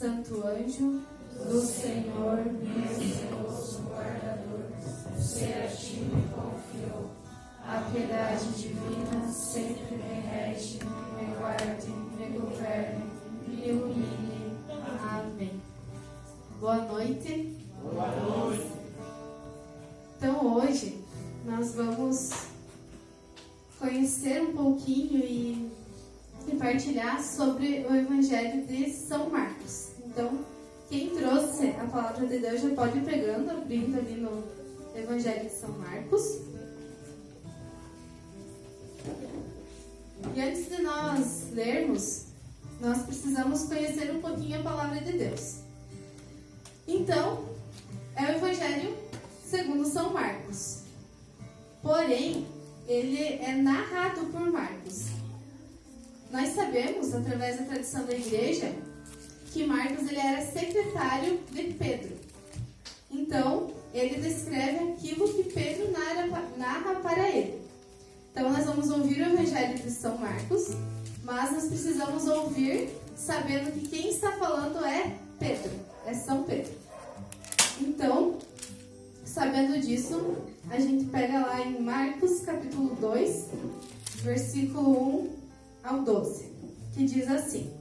Santo anjo do Senhor, meu zeloso guardador, ser a ti me confiou. A piedade divina sempre me rege, me guarde, me governe, me ilumine. Amém. Boa noite. Boa noite. Então hoje nós vamos conhecer um pouquinho e partilhar sobre o Evangelho de São Marcos. Então, quem trouxe a palavra de Deus já pode ir pegando, abrindo ali no Evangelho de São Marcos. E antes de nós lermos, nós precisamos conhecer um pouquinho a palavra de Deus. Então, é o Evangelho segundo São Marcos. Porém, ele é narrado por Marcos. Nós sabemos, através da tradição da igreja, que Marcos ele era secretário de Pedro. Então, ele descreve aquilo que Pedro narra para ele. Então, nós vamos ouvir o Evangelho de São Marcos, mas nós precisamos ouvir sabendo que quem está falando é Pedro, é São Pedro. Então, sabendo disso, a gente pega lá em Marcos capítulo 2, versículo 1 ao 12, que diz assim: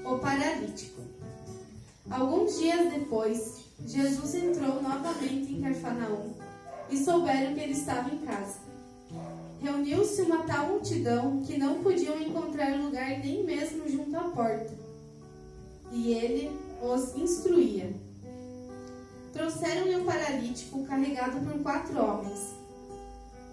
O paralítico. Alguns dias depois, Jesus entrou novamente em Cafarnaum e souberam que ele estava em casa. Reuniu-se uma tal multidão que não podiam encontrar lugar nem mesmo junto à porta. E ele os instruía. Trouxeram-lhe um paralítico carregado por 4 homens.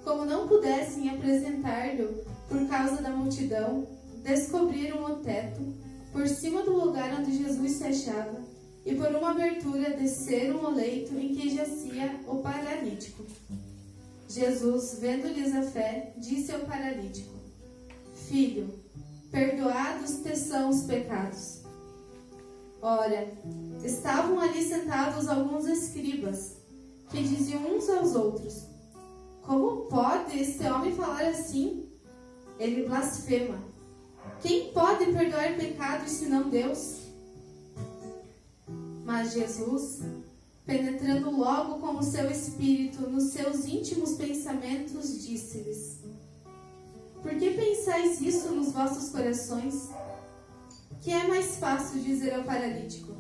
Como não pudessem apresentar-lhe por causa da multidão, descobriram o teto por cima do lugar onde Jesus se achava e por uma abertura desceram o leito em que jazia o paralítico. Jesus, vendo-lhes a fé, disse ao paralítico: Filho, perdoados te são os pecados. Ora, estavam ali sentados alguns escribas, que diziam uns aos outros: Como pode este homem falar assim? Ele blasfema. Quem pode perdoar pecados senão Deus? Mas Jesus, penetrando logo com o seu espírito nos seus íntimos pensamentos, disse-lhes: Por que pensais isso nos vossos corações? Que é mais fácil dizer ao paralítico: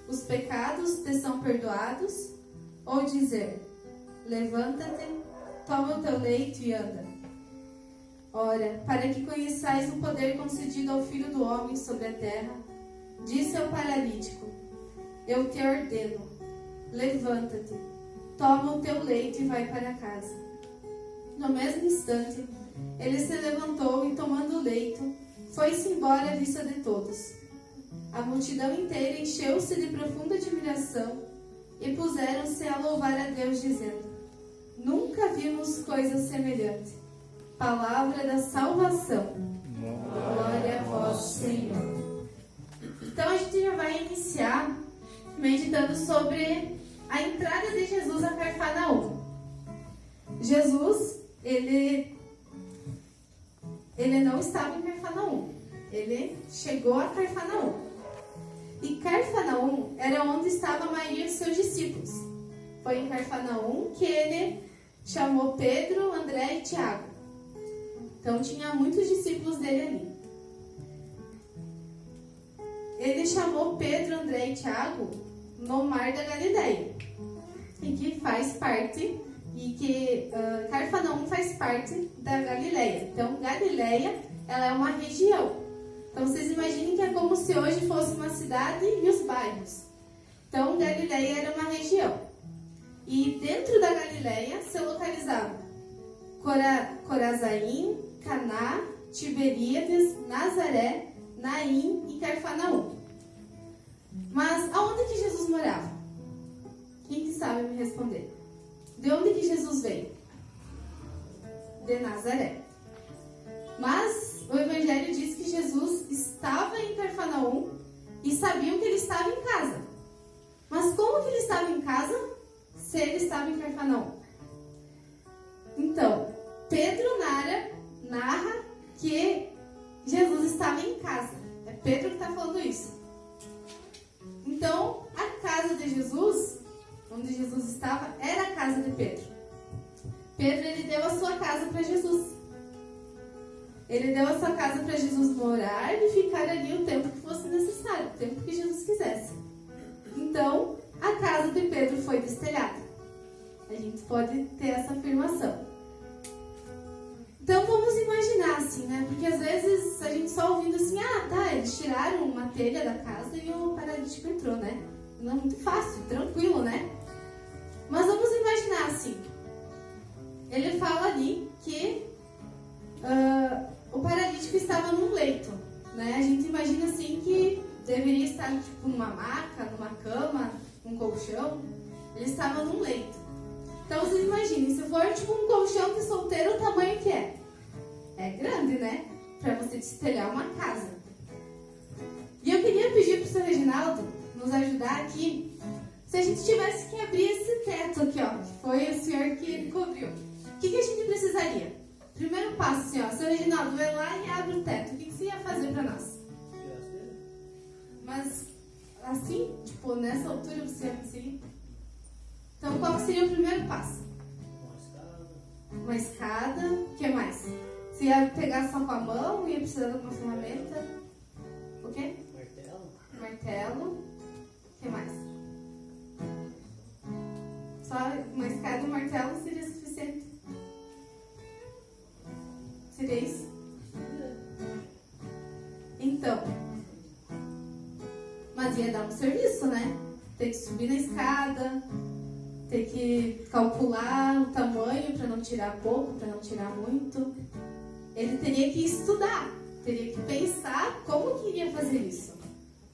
Os pecados te são perdoados? Ou dizer: Levanta-te, toma o teu leito e anda. Ora, para que conheçais o poder concedido ao Filho do Homem sobre a terra, disse ao paralítico: Eu te ordeno, levanta-te, toma o teu leito e vai para casa. No mesmo instante, ele se levantou e, tomando o leito, foi-se embora à vista de todos. A multidão inteira encheu-se de profunda admiração e puseram-se a louvar a Deus, dizendo: Nunca vimos coisa semelhante. Palavra da salvação. Glória a vós, Senhor. Então a gente já vai iniciar meditando sobre a entrada de Jesus a Cafarnaum. Jesus, ele não estava em Cafarnaum. Ele chegou a Cafarnaum. E Cafarnaum era onde estava a maioria dos seus discípulos. Foi em Cafarnaum que ele chamou Pedro, André e Tiago. Então tinha muitos discípulos dele ali. Ele chamou Pedro, André e Tiago no Mar da Galileia, e que faz parte, Cafarnaum faz parte da Galileia. Então Galileia, ela é uma região. Então vocês imaginem que é como se hoje fosse uma cidade e os bairros. Então Galileia era uma região. E dentro da Galileia se localizava Corazaim, Caná, Tiberíades, Nazaré, Naim e Cafarnaum. Mas aonde que Jesus morava? Quem que sabe me responder? De onde que Jesus veio? De Nazaré. Mas o Evangelho diz que Jesus estava em Cafarnaum e sabiam que ele estava em casa. Mas como que ele estava em casa se ele estava em Cafarnaum? Então, Pedro narra que Jesus estava em casa. É Pedro que está falando isso. onde Jesus estava, era a casa de Pedro. Pedro, ele deu a sua casa para Jesus. Ele deu a sua casa para Jesus morar e ficar ali o tempo que fosse necessário, o tempo que Jesus quisesse. Então, a casa de Pedro foi destelhada. A gente pode ter essa afirmação. Então, vamos imaginar assim, né? Porque às vezes a gente só ouvindo assim, eles tiraram uma telha da casa e o paralítico entrou, né? Não é muito fácil, tranquilo, né? Mas vamos imaginar assim. Ele fala ali que o paralítico estava num leito, né? A gente imagina assim que deveria estar tipo numa maca, numa cama, num colchão. Ele estava num leito. Então vocês imaginem, se for tipo um colchão de solteiro, o tamanho que é? É grande, né? Para você destelhar uma casa. E eu queria pedir para o seu Reginaldo nos ajudar aqui. Se a gente tivesse que abrir esse teto aqui, ó, que foi o senhor que cobriu. O que a gente precisaria? Primeiro passo, assim, ó, seu Reginaldo, vai lá e abre o teto. O que você ia fazer para nós? Mas, assim, tipo, nessa altura você ia conseguir? Então, qual seria o primeiro passo? Uma escada. O que mais? Você ia pegar só com a mão? Ia precisar de alguma ferramenta? O quê? Martelo. O que mais? Só uma escada e um martelo seria suficiente? Seria isso? Então. Mas ia dar um serviço, né? Ter que subir na escada, ter que calcular o tamanho para não tirar pouco, para não tirar muito. Ele teria que estudar, teria que pensar como que iria fazer isso.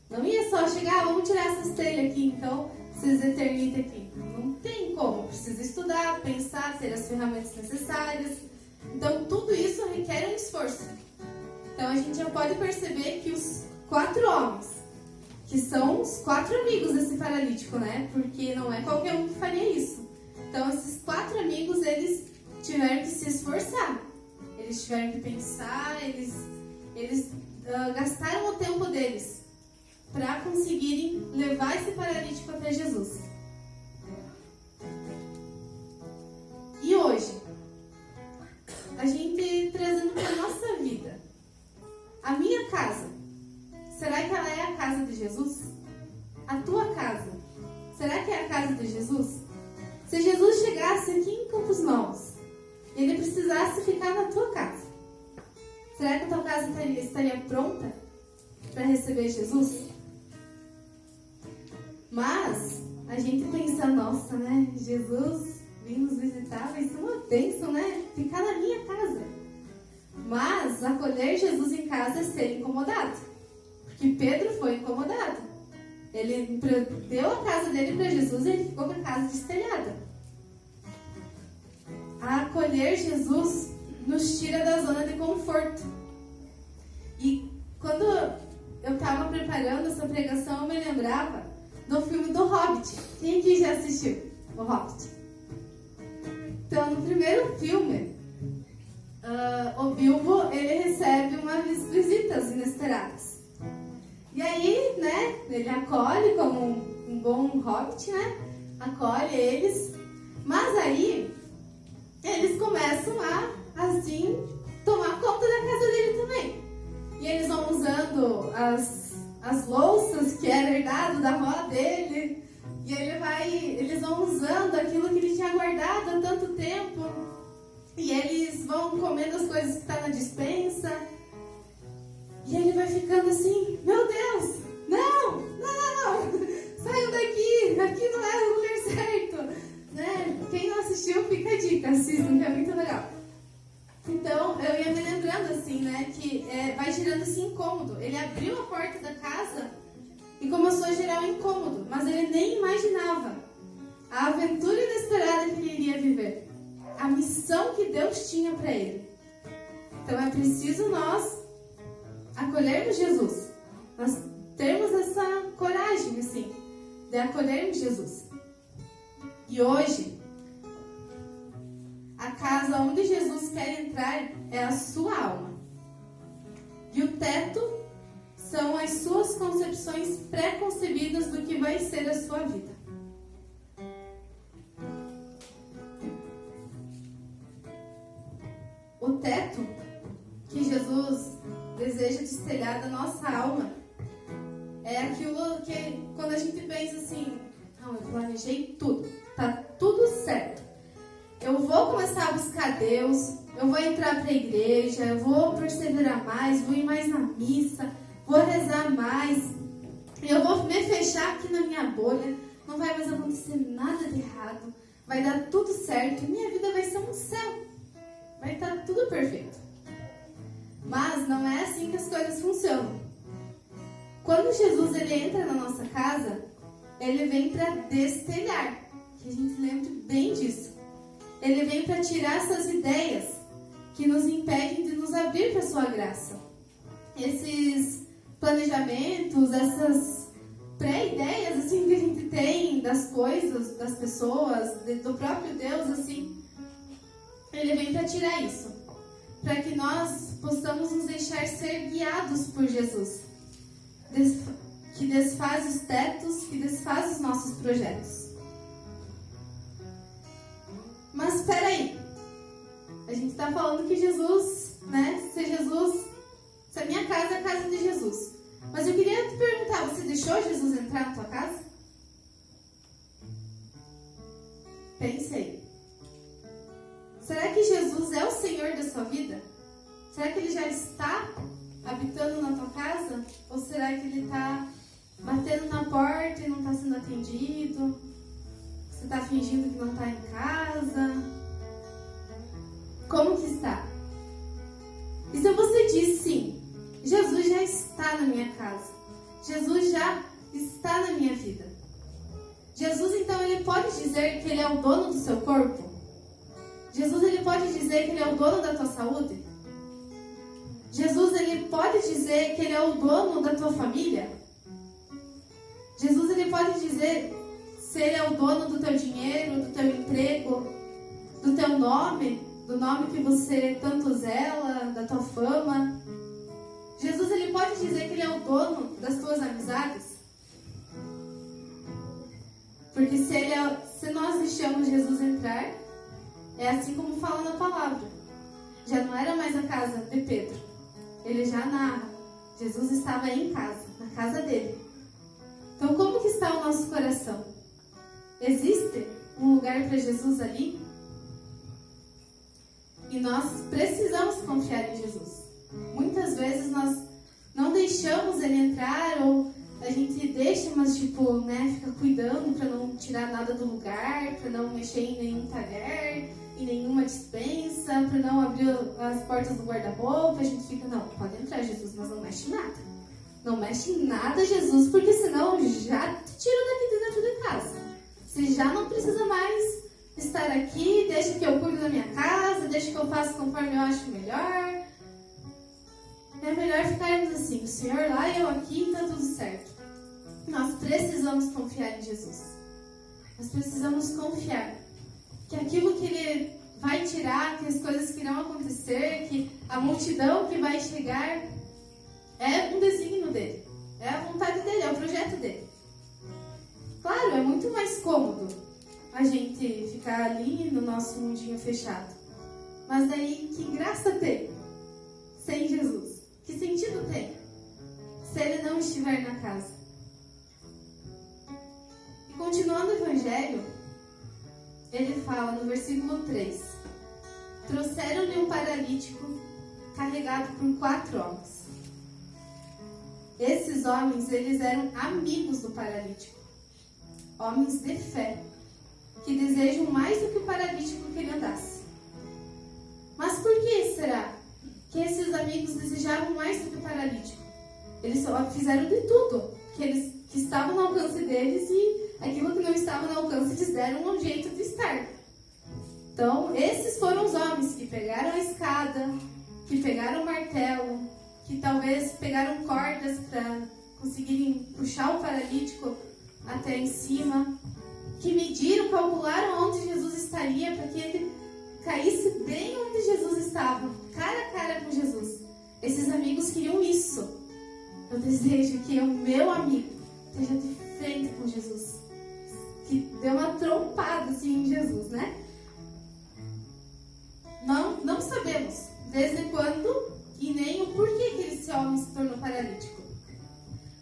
Não ia só chegar, vamos tirar essas telhas aqui, então vocês determitem aqui. Não tem como, precisa estudar, pensar, ter as ferramentas necessárias. Então tudo isso requer um esforço. Então a gente já pode perceber que os 4 homens, que são os 4 amigos desse paralítico, né? Porque não é qualquer um que faria isso. Então esses 4 amigos, eles tiveram que se esforçar. Eles tiveram que pensar, eles gastaram o tempo deles para conseguirem levar esse paralítico até Jesus. E hoje, a gente trazendo para a nossa vida, a minha casa, será que ela é a casa de Jesus? A tua casa, será que é a casa de Jesus? Se Jesus chegasse aqui em Campos Novos, e ele precisasse ficar na tua casa, será que a tua casa estaria pronta para receber Jesus? Mas a gente pensa, nossa, né? Jesus vir nos visitar vai ser uma bênção, né? Ficar na minha casa. Mas acolher Jesus em casa é ser incomodado. Porque Pedro foi incomodado. Ele deu a casa dele para Jesus e ele ficou com a casa destelhada. A acolher Jesus nos tira da zona de conforto. E quando eu estava preparando essa pregação, eu me lembrava do filme do Hobbit. Quem aqui já assistiu o Hobbit? Então, no primeiro filme, o Bilbo, ele recebe umas visitas inesperadas. E aí, né, ele acolhe como um bom Hobbit, né? Acolhe eles. Mas aí, eles começam a, assim, tomar conta da casa dele também. E eles vão usando as louças que era herdado da avó dele. E eles vão usando aquilo que ele tinha guardado há tanto tempo. E eles vão comendo as coisas que estão na despensa. E ele vai ficando assim, meu Deus, não, saiam daqui, aqui não é o lugar certo. Né? Quem não assistiu, fica a dica, assistam, que é muito legal. Então, eu ia me lembrando assim, né, que vai gerando esse incômodo. Ele abriu a porta da casa e começou a gerar um incômodo, mas ele nem imaginava a aventura inesperada que ele iria viver, a missão que Deus tinha para ele. Então, é preciso nós acolhermos Jesus, nós termos essa coragem, assim, de acolhermos Jesus. E hoje, a casa onde Jesus quer entrar é a sua alma. E o teto são as suas concepções pré-concebidas do que vai ser a sua vida. O teto que Jesus deseja destelhar da nossa alma é aquilo que, quando a gente pensa assim, não, eu planejei tudo, tá tudo certo. Eu vou começar a buscar Deus, eu vou entrar para a igreja, eu vou perseverar mais, vou ir mais na missa, vou rezar mais, eu vou me fechar aqui na minha bolha, não vai mais acontecer nada de errado, vai dar tudo certo e minha vida vai ser um céu, vai estar tudo perfeito. Mas não é assim que as coisas funcionam. Quando Jesus ele entra na nossa casa, ele vem para destelhar, que a gente lembre bem disso. Ele vem para tirar essas ideias que nos impedem de nos abrir para a sua graça. Esses planejamentos, essas pré-ideias assim, que a gente tem das coisas, das pessoas, do próprio Deus, assim, ele vem para tirar isso. Para que nós possamos nos deixar ser guiados por Jesus. Que desfaz os tetos, que desfaz os nossos projetos. Mas espera aí, a gente está falando que Jesus, né, se a minha casa é a casa de Jesus. Mas eu queria te perguntar, você deixou Jesus entrar na tua casa? Pense aí. Será que Jesus é o Senhor da sua vida? Será que Ele já está habitando na tua casa? Ou será que Ele está batendo na porta e não está sendo atendido? Você está fingindo que não está em casa? Como que está? E se você diz sim, Jesus já está na minha casa. Jesus já está na minha vida. Jesus, então, Ele pode dizer que Ele é o dono do seu corpo? Jesus, Ele pode dizer que Ele é o dono da tua saúde? Jesus, Ele pode dizer que Ele é o dono da tua família? Jesus, Ele pode dizer se Ele é o dono do teu dinheiro, do teu emprego, do teu nome, do nome que você tanto zela, da tua fama? Jesus, Ele pode dizer que Ele é o dono das tuas amizades? Porque se nós deixamos Jesus entrar, é assim como fala na palavra. Já não era mais a casa de Pedro. Ele já narra. Jesus estava em casa, na casa dele. Então, como que está o nosso coração? Existe um lugar para Jesus ali? E nós precisamos confiar em Jesus. Muitas vezes nós não deixamos Ele entrar, ou a gente deixa, mas fica cuidando para não tirar nada do lugar, para não mexer em nenhum talher, em nenhuma despensa, para não abrir as portas do guarda-roupa. A gente fica, não, pode entrar, Jesus, mas não mexe em nada. Não mexe em nada, Jesus, porque senão já te tiro daqui de dentro de casa. Você já não precisa mais estar aqui, deixa que eu cuido da minha casa, deixa que eu faça conforme eu acho melhor. É melhor ficarmos assim, o Senhor lá e eu aqui, tá tudo certo. Nós precisamos confiar em Jesus. Nós precisamos confiar que aquilo que Ele vai tirar, que as coisas que irão acontecer, que a multidão que vai chegar, é um desígnio dele, é a vontade dele, é o projeto dele. Claro, é muito mais cômodo a gente ficar ali no nosso mundinho fechado. Mas daí, que graça tem sem Jesus? Que sentido tem se Ele não estiver na casa? E continuando o Evangelho, ele fala no versículo 3: trouxeram-lhe um paralítico carregado por 4 homens. Esses homens, eles eram amigos do paralítico, homens de fé, que desejam mais do que o paralítico que ele andasse. Mas por que será que esses amigos desejavam mais do que o paralítico? Eles só fizeram de tudo que estava no alcance deles, e aquilo que não estava no alcance eles deram um jeito de estar. Então, esses foram os homens que pegaram a escada, que pegaram o martelo, que talvez pegaram cordas para conseguirem puxar o paralítico até em cima, que mediram, calcularam onde Jesus estaria para que ele caísse bem onde Jesus estava, cara a cara com Jesus. Esses amigos queriam isso. Eu desejo que o meu amigo esteja de frente com Jesus, que deu uma trompada assim em Jesus, né? Não sabemos desde quando e nem o porquê que esse homem se tornou paralítico.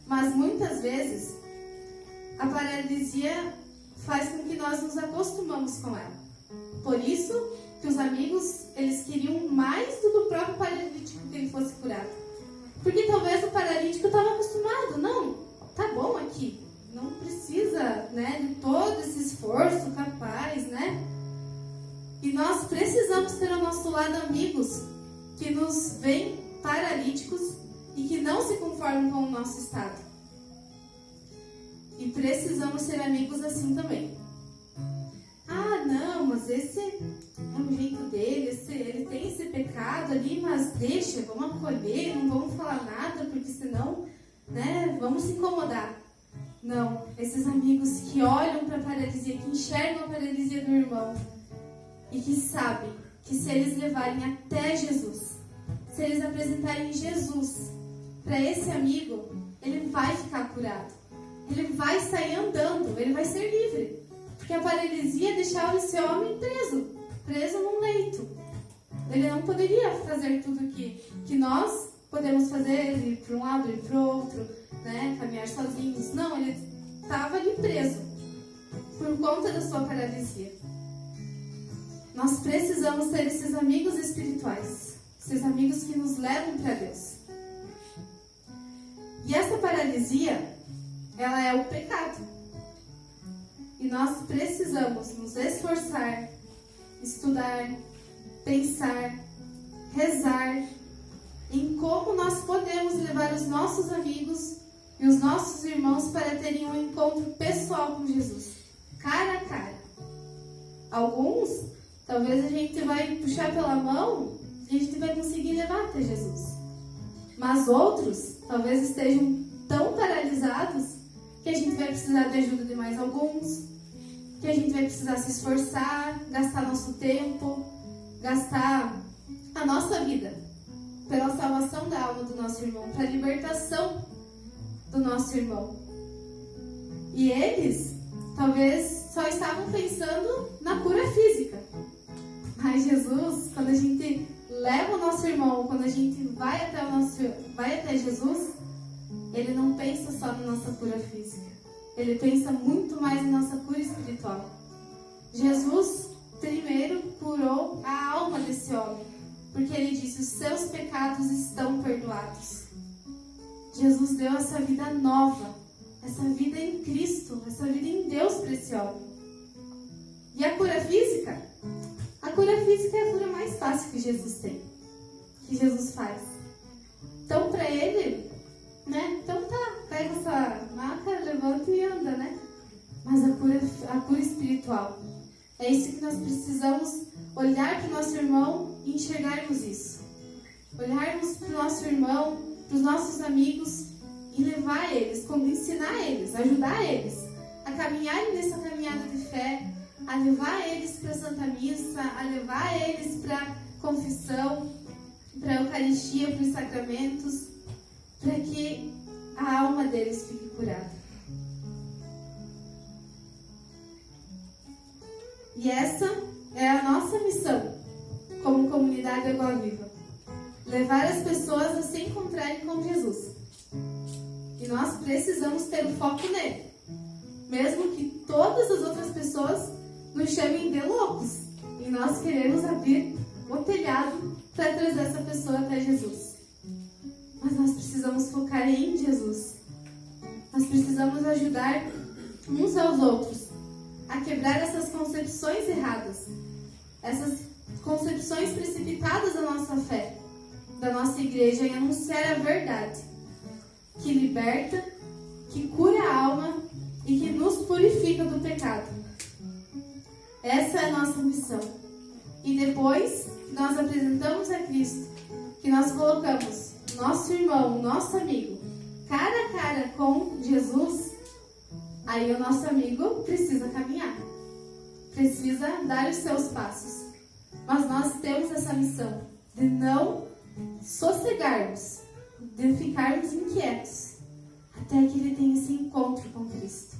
Mas muitas vezes a paralisia faz com que nós nos acostumamos com ela. Por isso que os amigos, eles queriam mais do que o próprio paralítico que ele fosse curado. Porque talvez o paralítico estava acostumado. Não, tá bom aqui. Não precisa, de todo esse esforço capaz, E nós precisamos ter ao nosso lado amigos que nos veem paralíticos e que não se conformam com o nosso estado. E precisamos ser amigos assim também. Ah, não, mas esse é o jeito dele, ele tem esse pecado ali, mas deixa, vamos acolher, não vamos falar nada, porque senão, vamos se incomodar. Não, esses amigos que olham para a paralisia, que enxergam a paralisia do irmão e que sabem que se eles levarem até Jesus, se eles apresentarem Jesus para esse amigo, ele vai ficar curado. Ele vai sair andando, ele vai ser livre. Porque a paralisia deixava esse homem preso num leito. Ele não poderia fazer tudo que nós podemos fazer, ir para um lado, ir para o outro, caminhar sozinhos. Não, ele estava ali preso por conta da sua paralisia. Nós precisamos ter esses amigos espirituais, esses amigos que nos levam para Deus. E essa paralisia, ela é o pecado. E nós precisamos nos esforçar, estudar, pensar, rezar em como nós podemos levar os nossos amigos e os nossos irmãos para terem um encontro pessoal com Jesus, cara a cara. Alguns, talvez a gente vai puxar pela mão e a gente vai conseguir levar até Jesus. Mas outros, talvez estejam tão paralisados que a gente vai precisar de ajuda de mais alguns, que a gente vai precisar se esforçar, gastar nosso tempo, gastar a nossa vida pela salvação da alma do nosso irmão, para a libertação do nosso irmão. E eles, talvez, só estavam pensando na cura física. Mas Jesus, quando a gente leva o nosso irmão, quando a gente vai até Jesus, ele não pensa só na nossa cura física. Ele pensa muito mais na nossa cura espiritual. Jesus, primeiro, curou a alma desse homem, porque ele disse: os seus pecados estão perdoados. Jesus deu essa vida nova, essa vida em Cristo, essa vida em Deus para esse homem. E a cura física? A cura física é a cura mais fácil que Jesus tem, que Jesus faz. Então, para ele, então tá, pega essa maca, levanta e anda, Mas a cura espiritual, é isso que nós precisamos olhar para o nosso irmão e enxergarmos isso. Olharmos para o nosso irmão, para os nossos amigos e levar eles, ensinar eles, ajudar eles a caminharem nessa caminhada de fé, a levar eles para a Santa Missa, a levar eles para a confissão, para a Eucaristia, para os sacramentos, para que a alma deles fique curada. E essa é a nossa missão como comunidade Água Viva: levar as pessoas a se encontrarem com Jesus. E nós precisamos ter o foco nele, mesmo que todas as outras pessoas nos chamem de loucos, e nós queremos abrir o telhado para trazer essa pessoa até Jesus. Mas nós precisamos focar em Jesus. Nós precisamos ajudar uns aos outros a quebrar essas concepções erradas, essas concepções precipitadas da nossa fé, da nossa igreja, e anunciar a verdade, que liberta, que cura a alma e que nos purifica do pecado. Essa é a nossa missão. E depois que nós apresentamos a Cristo, que nós colocamos nosso irmão, nosso amigo, cara a cara com Jesus, aí o nosso amigo precisa caminhar, precisa dar os seus passos. Mas nós temos essa missão de não sossegarmos, de ficarmos inquietos, até que ele tenha esse encontro com Cristo.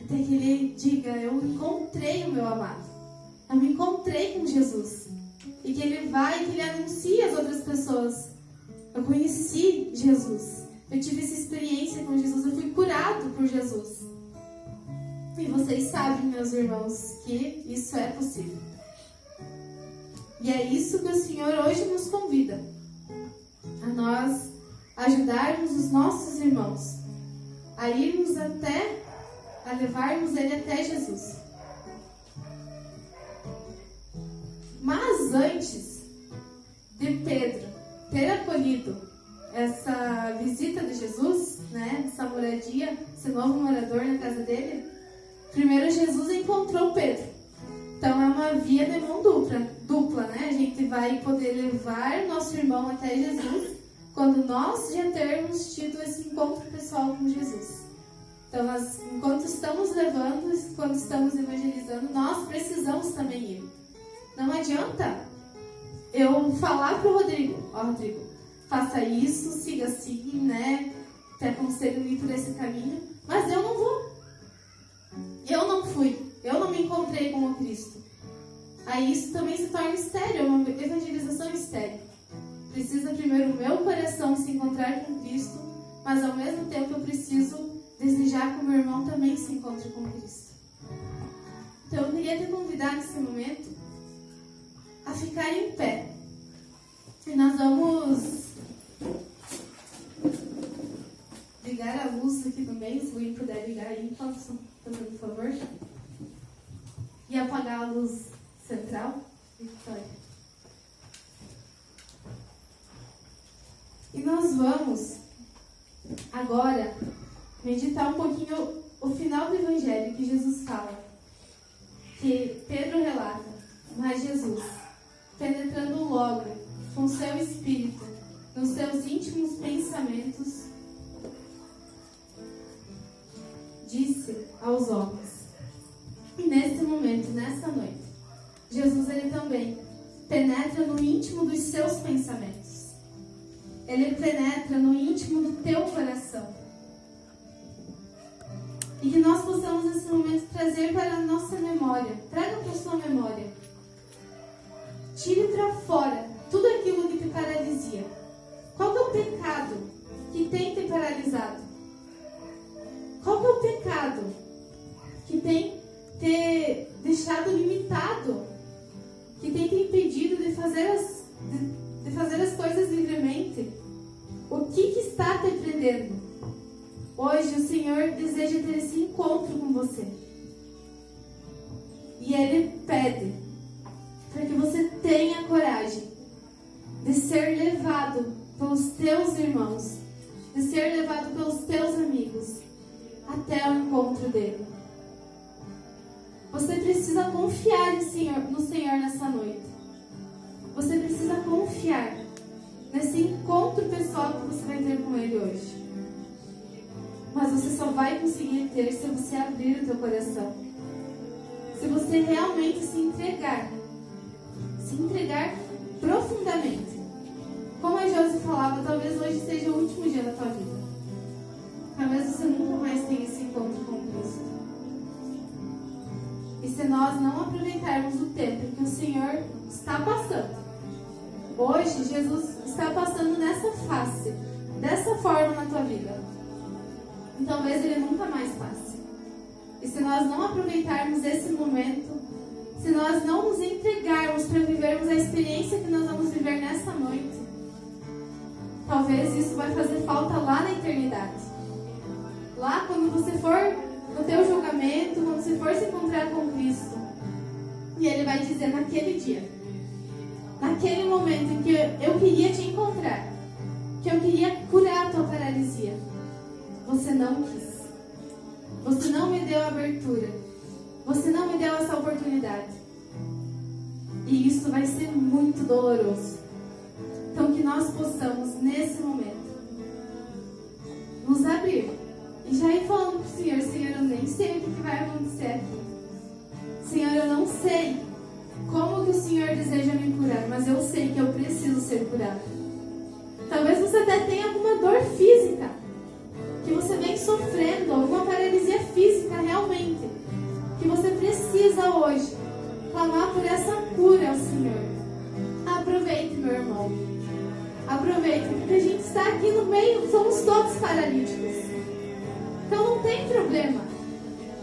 Até que ele diga: eu encontrei o meu amado, eu me encontrei com Jesus. e que ele vai e que ele anuncia às outras pessoas. Eu conheci Jesus. Eu tive essa experiência com Jesus. Eu fui curado por Jesus. E vocês sabem, meus irmãos, que isso é possível. E é isso que o Senhor hoje nos convida. A nós ajudarmos os nossos irmãos. A irmos até, a levarmos ele até Jesus. Mas antes de Pedro ter acolhido essa visita de Jesus, né, essa moradia, esse novo morador na casa dele, primeiro Jesus encontrou Pedro. Então é uma via de mão dupla, né? A gente vai poder levar nosso irmão até Jesus quando nós já termos tido esse encontro pessoal com Jesus. Então, enquanto estamos levando, quando estamos evangelizando, nós precisamos também ir. Não adianta eu falar para o Rodrigo, Rodrigo, faça isso, siga assim, né? Te aconselho ir por esse caminho, mas eu não vou. Eu não fui, eu não me encontrei com o Cristo. Aí isso também se torna estéril, é uma evangelização estéril. Precisa primeiro o meu coração se encontrar com Cristo, mas ao mesmo tempo eu preciso desejar que o meu irmão também se encontre com Cristo. Então eu queria te convidar nesse momento a ficar em pé. E nós vamos ligar a luz aqui também, se alguém puder ligar aí, por favor. E apagar a luz central. Vitória. E nós vamos agora meditar um pouquinho o final do Evangelho que Jesus fala. Que Pedro relata, mas Jesus, penetrando logo com seu espírito nos seus íntimos pensamentos, disse aos homens. E nesse momento, nessa noite, Jesus ele também penetra no íntimo dos seus pensamentos. Ele penetra no íntimo do teu coração. E que nós possamos nesse momento trazer para a nossa memória. Traga para a sua memória. Tire para fora tudo aquilo que te paralisia. Qual que é o pecado que tem te paralisado? Qual que é o pecado que tem te deixado limitado? Que tem te impedido de fazer as coisas livremente? O que está te prendendo? Hoje o Senhor deseja ter esse encontro com você. E Ele pede para que você tenha coragem de ser levado pelos teus irmãos, de ser levado pelos teus amigos até o encontro dele. Você precisa confiar no Senhor nessa noite. Você precisa confiar nesse encontro pessoal que você vai ter com Ele hoje. Mas você só vai conseguir ter se você abrir o teu coração. Se você realmente se entregar profundamente. Como a Josi falava, talvez hoje seja o último dia da tua vida. Talvez você nunca mais tenha esse encontro com Cristo. E se nós não aproveitarmos o tempo que o Senhor está passando, hoje Jesus está passando nessa face, dessa forma na tua vida, e talvez Ele nunca mais passe. E se nós não aproveitarmos esse momento, se nós não nos entregarmos para vivermos a experiência que nós vamos viver nessa noite, talvez isso vai fazer falta lá na eternidade. Lá quando você for no teu julgamento, quando você for se encontrar com Cristo, e Ele vai dizer naquele dia, naquele momento em que eu queria te encontrar, que eu queria curar a tua paralisia, você não quis. Você não me deu a abertura. Você não me deu essa oportunidade. E isso vai ser muito doloroso. Então que nós possamos, nesse momento, nos abrir. E já ir falando para o Senhor, Senhor, eu nem sei o que vai acontecer aqui. Senhor, eu não sei como que o Senhor deseja me curar, mas eu sei que eu preciso ser curado. Talvez você até tenha alguma dor física, que você vem sofrendo, alguma paralisia física realmente, que você precisa hoje clamar por essa cura ao Senhor. Aproveite, meu irmão. Aproveite, porque a gente está aqui no meio, somos todos paralíticos. Então não tem problema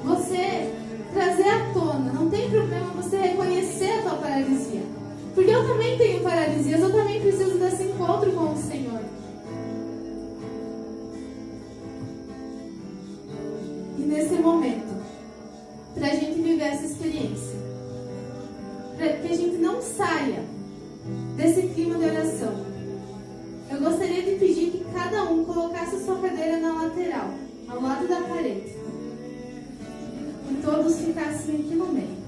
você trazer à tona, não tem problema você reconhecer a tua paralisia. Porque eu também tenho paralisias, eu também preciso desse encontro com o Senhor. E nesse momento, para a gente viver essa experiência, para que a gente não saia desse clima de oração, eu gostaria de pedir que cada um colocasse a sua cadeira na lateral, ao lado da parede, e todos ficassem aqui no meio.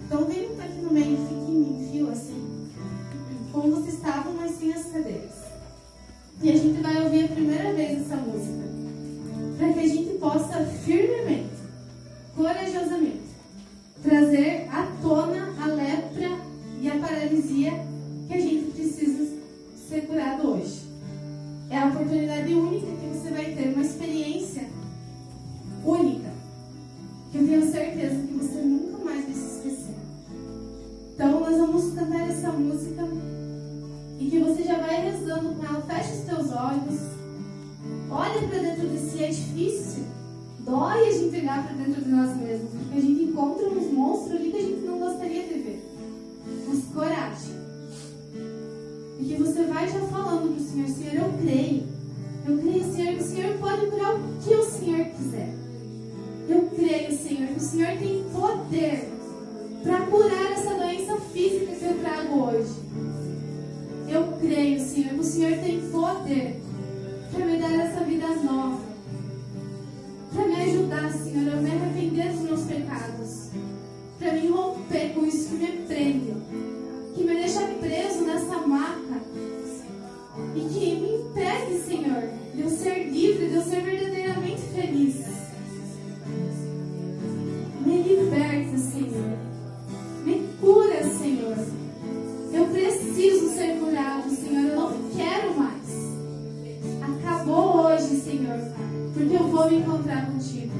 Então vem aqui no meio, fique em fio assim, como vocês estavam, mas sem as cadeiras. E a gente vai ouvir a primeira vez essa música, para que a gente possa firmemente, corajosamente, trazer à tona a lepra e a paralisia que a gente precisa ser curado hoje. É a oportunidade única que você vai ter, uma experiência única, que eu tenho certeza que você nunca mais vai se esquecer. Então nós vamos cantar essa música e que você já vai rezando com ela. Fecha os teus olhos, olha para dentro de si. É difícil, dói a gente olhar para dentro de nós mesmos, porque a gente encontra uns monstros ali que a gente não gostaria de ver. Mas coragem. E que você vai já falando para o Senhor: Senhor, eu creio, Senhor, que o Senhor pode curar o que o Senhor quiser. Eu creio, Senhor, que o Senhor tem poder para curar essa doença física que eu trago hoje. Eu creio, Senhor, que o Senhor tem poder para me dar essa vida nova, para me ajudar, Senhor, a me arrepender dos meus pecados, para me romper com isso que me prende, que me deixa preso nessa maca e que me impede, Senhor, de eu ser livre, de eu ser verdadeiramente feliz. Me liberta, Senhor. Me cura, Senhor. Eu preciso ser curado, Senhor. Eu não quero mais. Acabou hoje, Senhor, porque eu vou me encontrar contigo.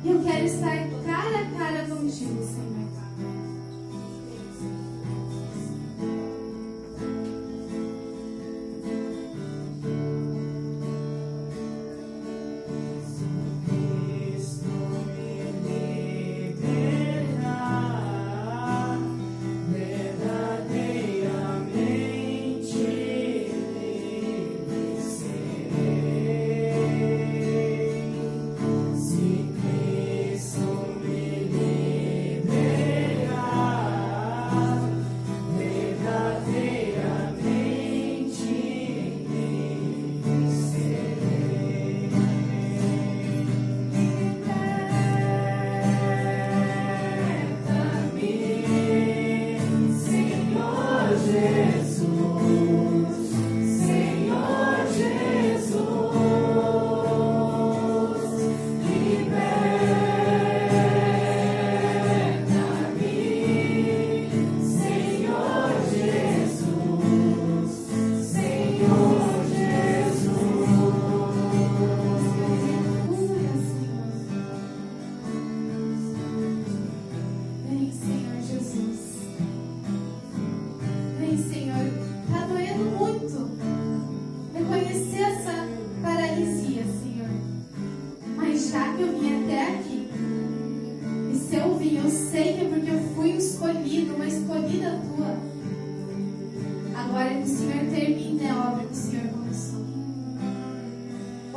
E eu quero estar cara a cara contigo, Senhor.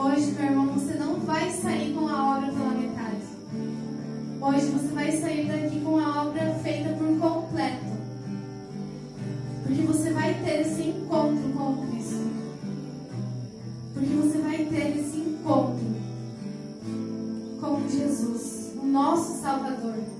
Hoje, meu irmão, você não vai sair com a obra pela metade. Hoje você vai sair daqui com a obra feita por completo. Porque você vai ter esse encontro com o Cristo. Porque você vai ter esse encontro com Jesus, o nosso Salvador.